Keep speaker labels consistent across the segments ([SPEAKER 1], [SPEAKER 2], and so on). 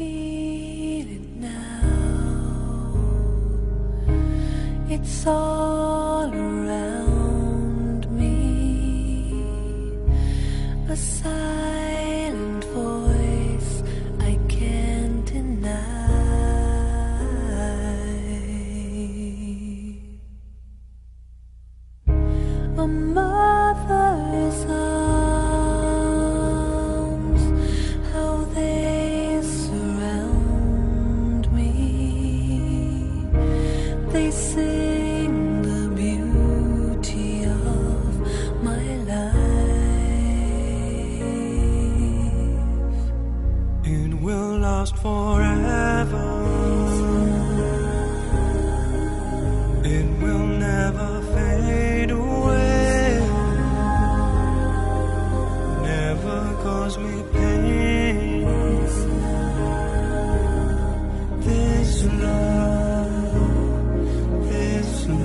[SPEAKER 1] feel it now. It's all around me, a silent voice I can't deny. A mother's arms, how they surround me. They sing the beauty of my life.
[SPEAKER 2] It will last forever. It will never fade away. Never cause me pain. This love, this love.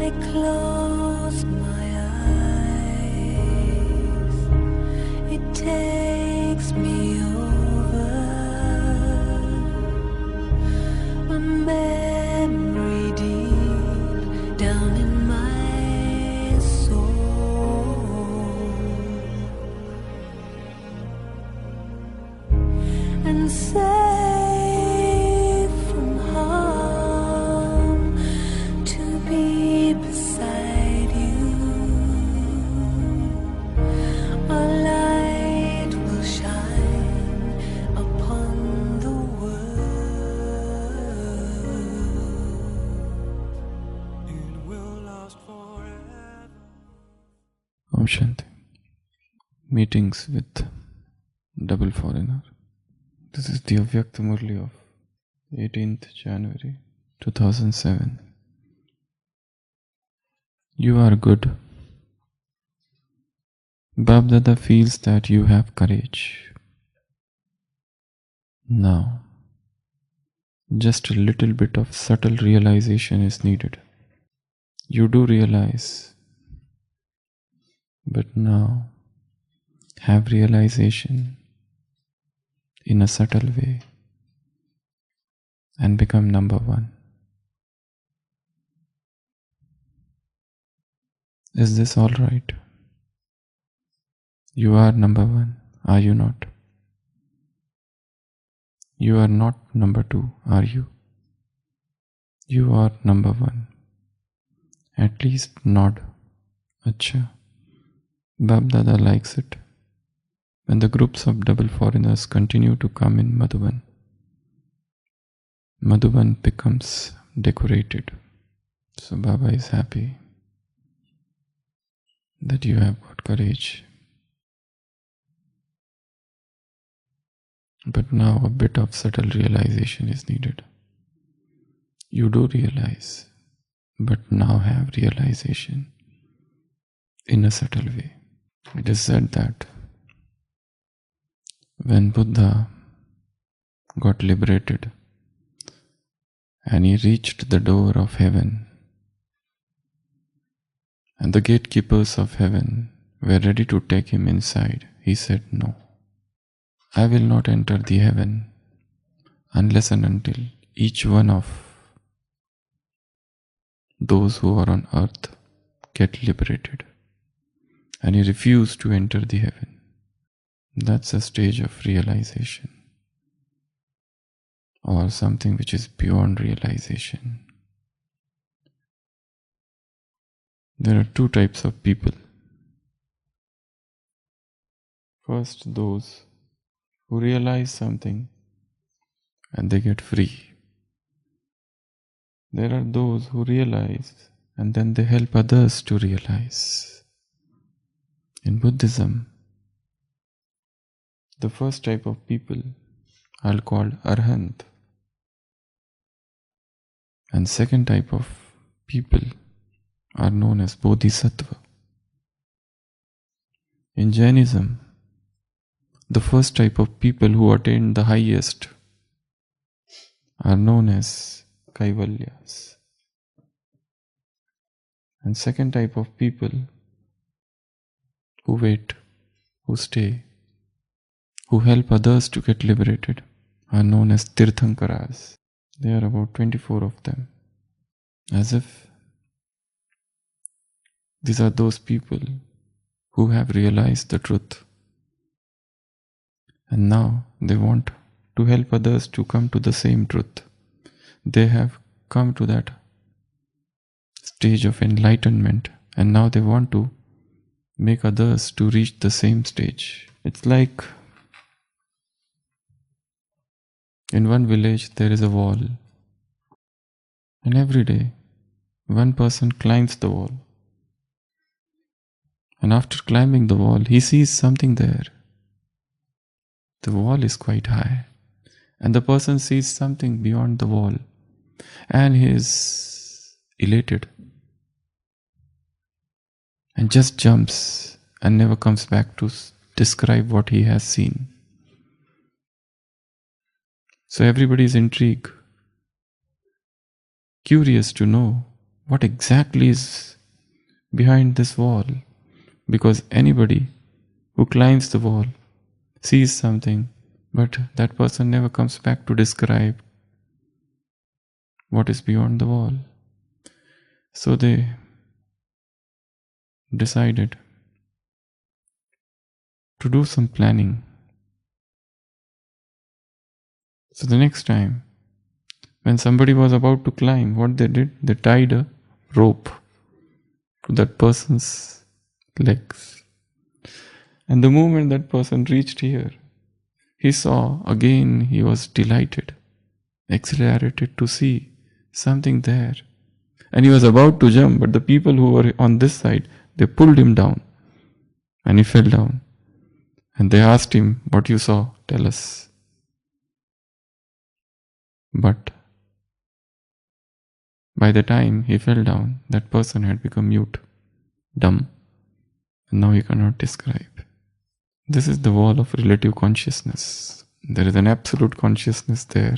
[SPEAKER 1] I close my eyes. It takes me over. A memory deep down in my soul, and safe from harm to be beside you. A light will shine upon the world.
[SPEAKER 2] It will last forever.
[SPEAKER 3] Om Shanti. Meetings with double foreigner. This is the Avyakta Murli of 18th January 2007. You are good. Bapdada feels that you have courage. Now, just a little bit of subtle realization is needed. You do realize, but now have realization in a subtle way and become number one. Is this all right? You are number one, are you not? You are not number two, are you? You are number one. At least nod. Acha. Bapdada likes it. When the groups of double foreigners continue to come in Madhuban, Madhuban becomes decorated. So Baba is happy that you have got courage. But now a bit of subtle realization is needed. You do realize, but now have realization in a subtle way. It is said that when Buddha got liberated and he reached the door of heaven, and the gatekeepers of heaven were ready to take him inside, he said, "No, I will not enter the heaven unless and until each one of those who are on earth get liberated." And he refused to enter the heaven. That's a stage of realization, or something which is beyond realization. There are two types of people. First, those who realize something and they get free. There are those who realize and then they help others to realize. In Buddhism, the first type of people are called Arhant, and second type of people are known as Bodhisattva. In Jainism, the first type of people who attain the highest are known as Kaivalyas. And second type of people who wait who stay, who help others to get liberated, are known as Tirthankaras. There are about 24 of them. As if these are those people who have realized the truth. And now they want to help others to come to the same truth. They have come to that stage of enlightenment, and now they want to make others to reach the same stage. It's like in one village there is a wall, and every day one person climbs the wall. And after climbing the wall, he sees something there. The wall is quite high, and the person sees something beyond the wall, and he is elated and just jumps and never comes back to describe what he has seen. So everybody is intrigued, curious to know what exactly is behind this wall, because anybody who climbs the wall sees something, but that person never comes back to describe what is beyond the wall. So they decided to do some planning. So the next time, when somebody was about to climb, what they did, they tied a rope to that person's legs. And the moment that person reached here, he saw again, he was delighted, exhilarated to see something there. And he was about to jump, but the people who were on this side, they pulled him down. And he fell down. And they asked him, "What you saw? Tell us." But by the time he fell down, that person had become mute, dumb, and now he cannot describe. This is the wall of relative consciousness. There is an absolute consciousness there.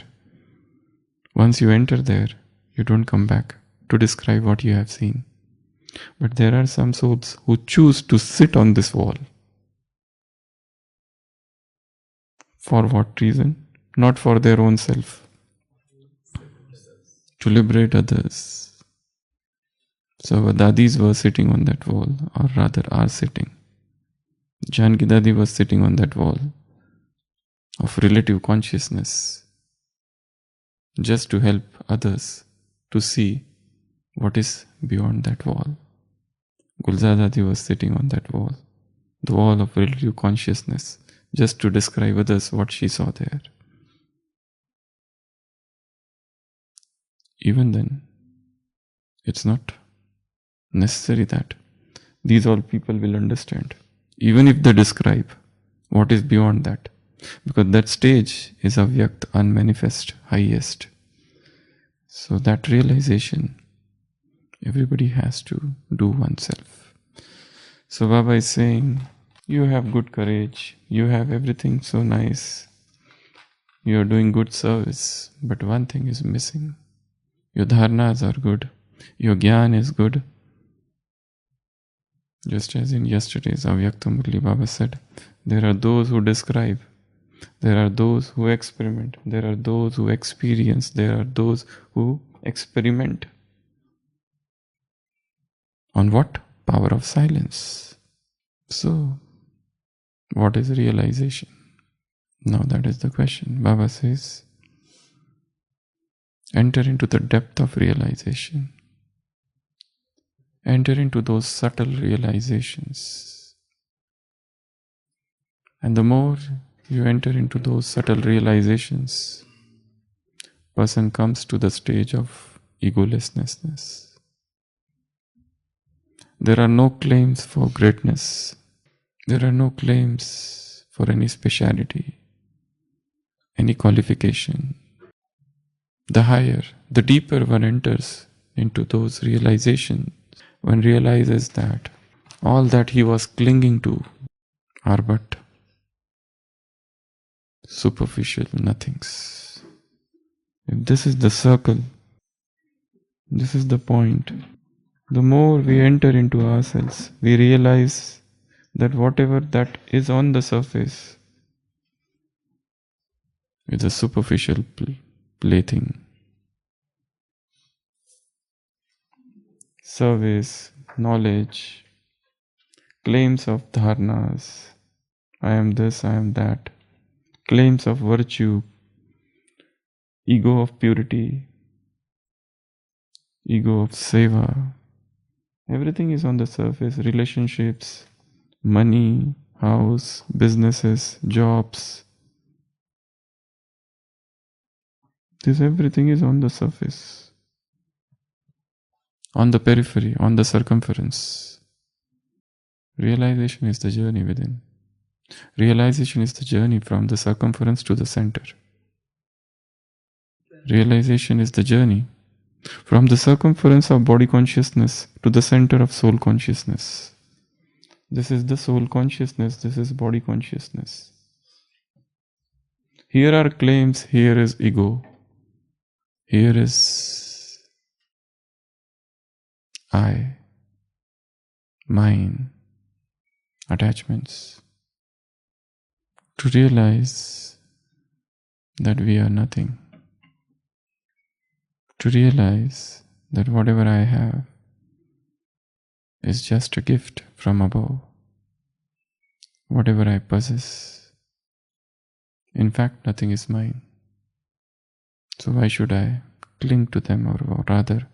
[SPEAKER 3] Once you enter there, you don't come back to describe what you have seen. But there are some souls who choose to sit on this wall. For what reason? Not for their own self. To liberate others. So our dadis were sitting on that wall, or rather are sitting. Janki Dadi was sitting on that wall of relative consciousness, just to help others to see what is beyond that wall. Gulzar Dadi was sitting on that wall, the wall of relative consciousness, just to describe others what she saw there. Even then, it's not necessary that these all people will understand, even if they describe what is beyond that, because that stage is avyakt, unmanifest, highest. So that realization, everybody has to do oneself. So Baba is saying, you have good courage, you have everything so nice, you are doing good service, but one thing is missing. Your dharnas are good, your gyan is good. Just as in yesterday's Avyakta Murli, Baba said, there are those who describe, there are those who experiment, there are those who experience, there are those who experiment. On what? Power of silence. So, what is realization? Now that is the question. Baba says, enter into the depth of realization. Enter into those subtle realizations. And the more you enter into those subtle realizations, person comes to the stage of egolessness. There are no claims for greatness. There are no claims for any speciality, any qualification. The higher, the deeper one enters into those realizations, one realizes that all that he was clinging to are but superficial nothings. If this is the circle, this is the point. The more we enter into ourselves, we realize that whatever that is on the surface is a superficial plaything. Service, knowledge, claims of dharnas, I am this, I am that, claims of virtue, ego of purity, ego of seva. Everything is on the surface. Relationships, money, house, businesses, jobs. This everything is on the surface, on the periphery, on the circumference. Realization is the journey within. Realization is the journey from the circumference to the center. Realization is the journey from the circumference of body consciousness to the center of soul consciousness. This is the soul consciousness, this is body consciousness. Here are claims, here is ego, here is I, mine, attachments. To realize that we are nothing. To realize that whatever I have is just a gift from above. Whatever I possess, in fact, nothing is mine. So why should I cling to them, or rather,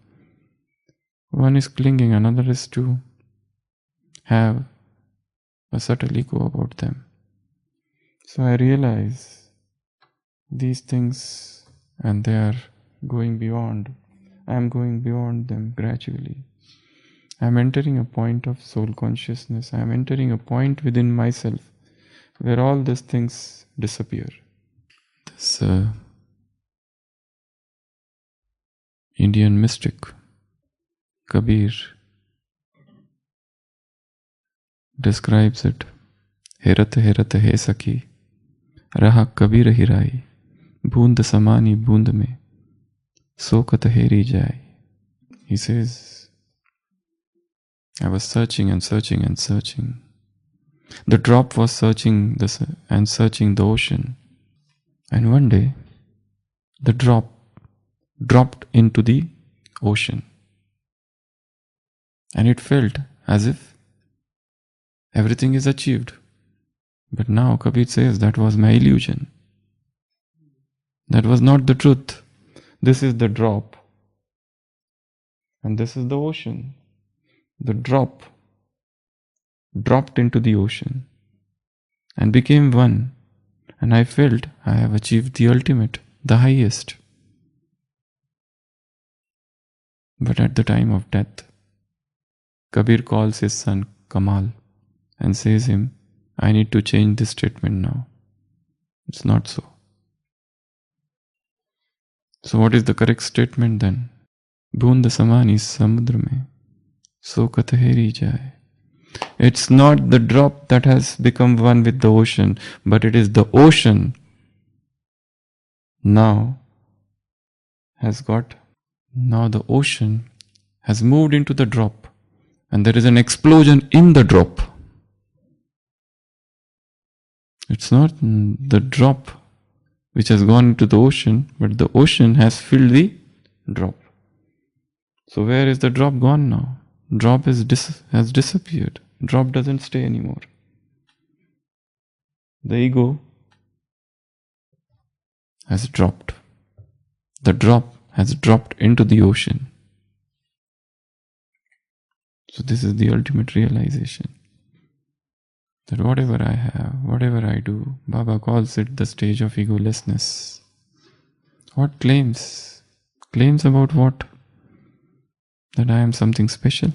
[SPEAKER 3] one is clinging, another is to have a subtle ego about them. So I realize these things and they are going beyond. I am going beyond them gradually. I am entering a point of soul consciousness. I am entering a point within myself where all these things disappear. This Indian mystic, Kabir, describes it. Herat herat hai saki, raha Kabir hirai, boond samani boond mein, sokat heri jai. He says, I was searching and searching and searching. The drop was searching and searching the ocean. And one day, the drop dropped into the ocean. And it felt as if everything is achieved. But now Kabir says that was my illusion. That was not the truth. This is the drop. And this is the ocean. The drop dropped into the ocean and became one. And I felt I have achieved the ultimate, the highest. But at the time of death, Kabir calls his son Kamal and says him, I need to change this statement now. It's not so. So what is the correct statement then? Boond samani samudra mein, sokat heri jai. It's not the drop that has become one with the ocean, but it is the ocean now the ocean has moved into the drop, and there is an explosion in the drop. It's not the drop which has gone into the ocean, but the ocean has filled the drop. So where is the drop gone now? Drop has disappeared. Drop doesn't stay anymore. The ego has dropped. The drop has dropped into the ocean. So this is the ultimate realization. That whatever I have, whatever I do, Baba calls it the stage of egolessness. What claims? Claims about what? That I am something special.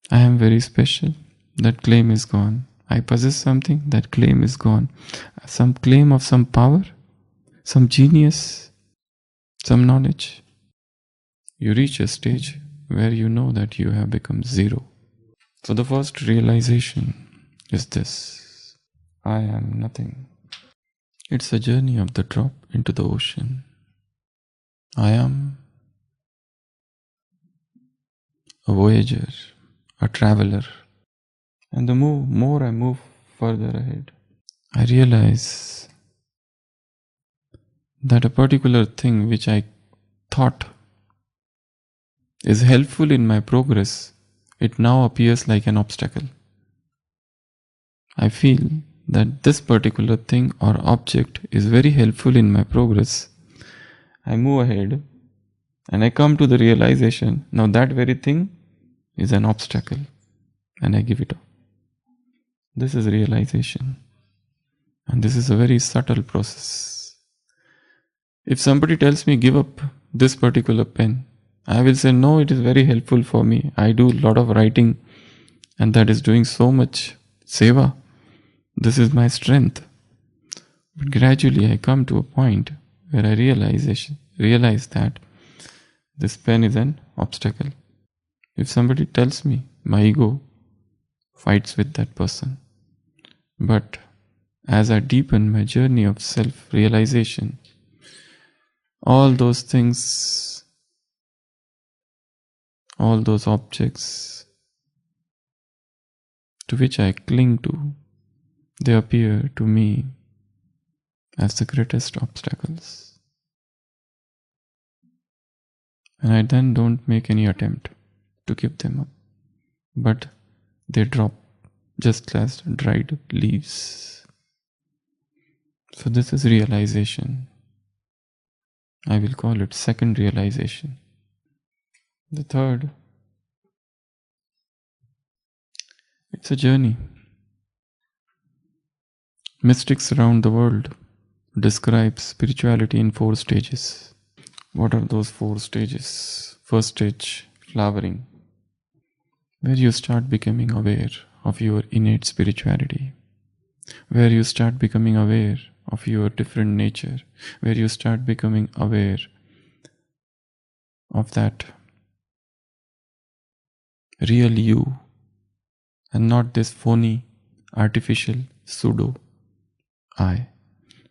[SPEAKER 3] I am very special. That claim is gone. I possess something. That claim is gone. Some claim of some power, some genius, some knowledge. You reach a stage where you know that you have become zero. So the first realization is this: I am nothing. It's a journey of the drop into the ocean. I am a voyager, a traveler. And the more I move further ahead, I realize that a particular thing which I thought is helpful in my progress, it now appears like an obstacle. I feel that this particular thing or object is very helpful in my progress. I move ahead and I come to the realization, now that very thing is an obstacle, and I give it up. This is realization. And this is a very subtle process. If somebody tells me give up this particular pen, I will say no, it is very helpful for me. I do a lot of writing and that is doing so much seva. This is my strength. But gradually I come to a point where I realize that this pen is an obstacle. If somebody tells me, my ego fights with that person. But as I deepen my journey of self-realization, all those things, all those objects to which I cling to, they appear to me as the greatest obstacles. And I then don't make any attempt to give them up, but they drop just as dried leaves. So this is realization. I will call it second realization. The third, it's a journey. Mystics around the world describe spirituality in 4 stages. What are those 4 stages? First stage, flowering, where you start becoming aware of your innate spirituality, where you start becoming aware of your different nature, where you start becoming aware of that real you and not this phony, artificial, pseudo I,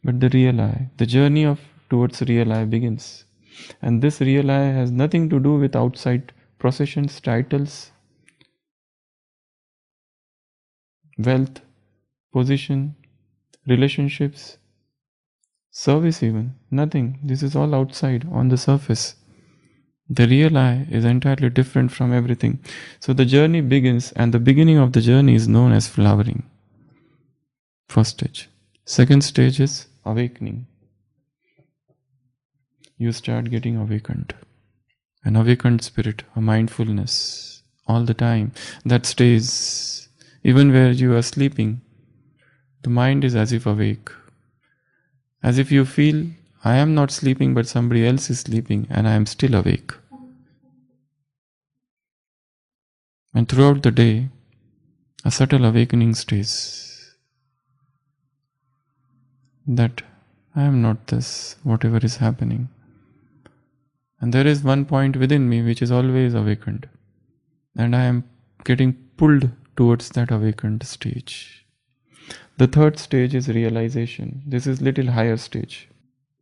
[SPEAKER 3] but the real I. The journey towards real I begins. And this real I has nothing to do with outside processions, titles, wealth, position, relationships, service even. Nothing. This is all outside, on the surface. The real I is entirely different from everything. So the journey begins, and the beginning of the journey is known as flowering. First stage. Second stage is awakening. You start getting awakened. An awakened spirit, a mindfulness all the time that stays. Even where you are sleeping, the mind is as if awake. As if you feel, I am not sleeping but somebody else is sleeping and I am still awake. And throughout the day, a subtle awakening stays. That I am not this, whatever is happening. And there is one point within me which is always awakened. And I am getting pulled towards that awakened stage. The third stage is realization. This is little higher stage.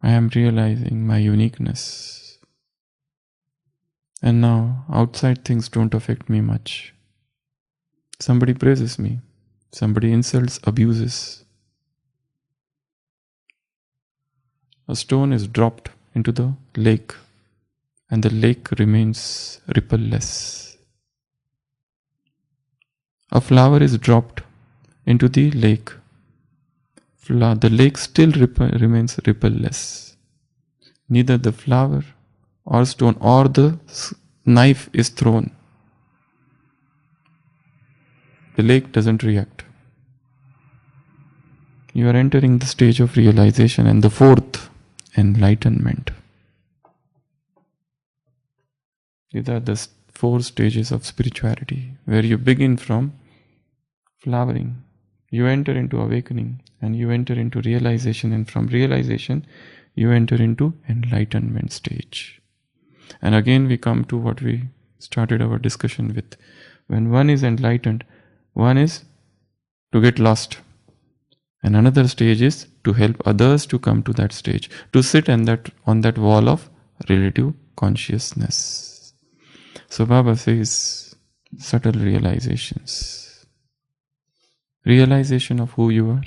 [SPEAKER 3] I am realizing my uniqueness. And now outside things don't affect me much. Somebody praises me. Somebody insults, abuses. A stone is dropped into the lake, and the lake remains rippleless. A flower is dropped into the lake. The lake still remains rippleless. Neither the flower or stone or the knife is thrown. The lake doesn't react. You are entering the stage of realization, and the fourth, enlightenment. These are the 4 stages of spirituality, where you begin from flowering, you enter into awakening, and you enter into realization, and from realization you enter into enlightenment stage. And again we come to what we started our discussion with. When one is enlightened, one is to get lost, and another stage is to help others to come to that stage, to sit on that wall of relative consciousness. So Baba says, subtle realizations. realization of who you are,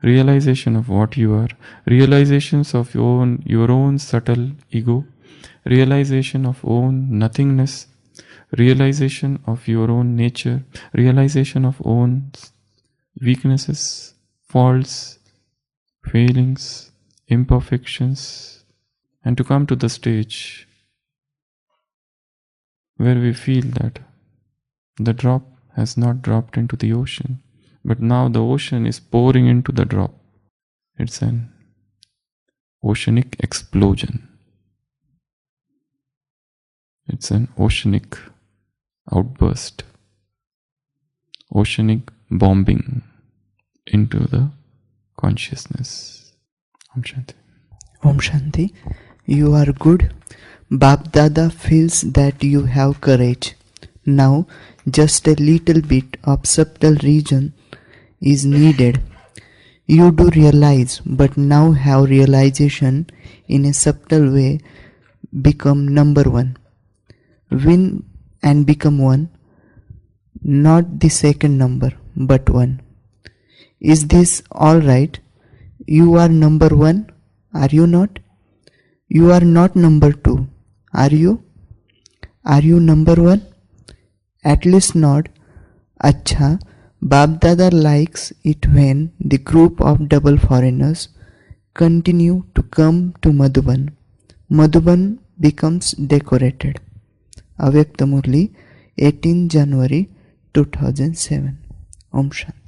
[SPEAKER 3] realization of what you are, realizations of your own subtle ego, realization of own nothingness, realization of your own nature, realization of own weaknesses, faults, failings, imperfections, and to come to the stage where we feel that the drop has not dropped into the ocean, but now the ocean is pouring into the drop. It's an oceanic explosion. It's an oceanic outburst, oceanic bombing into the consciousness. Om Shanti.
[SPEAKER 4] Om Shanti. You are good. Bapdada feels that you have courage. Now, just a little bit of subtle reason is needed. You do realize, but now have realization in a subtle way become number one. Win and become one, not the second number, but one. Is this all right? You are number one, are you not? You are not number two, are you? Are you number one? At least not. Acha, Bapdada likes it when the group of double foreigners continue to come to Madhuban. Madhuban becomes decorated. Avyakta Murli, 18 January 2007. Om Shanti.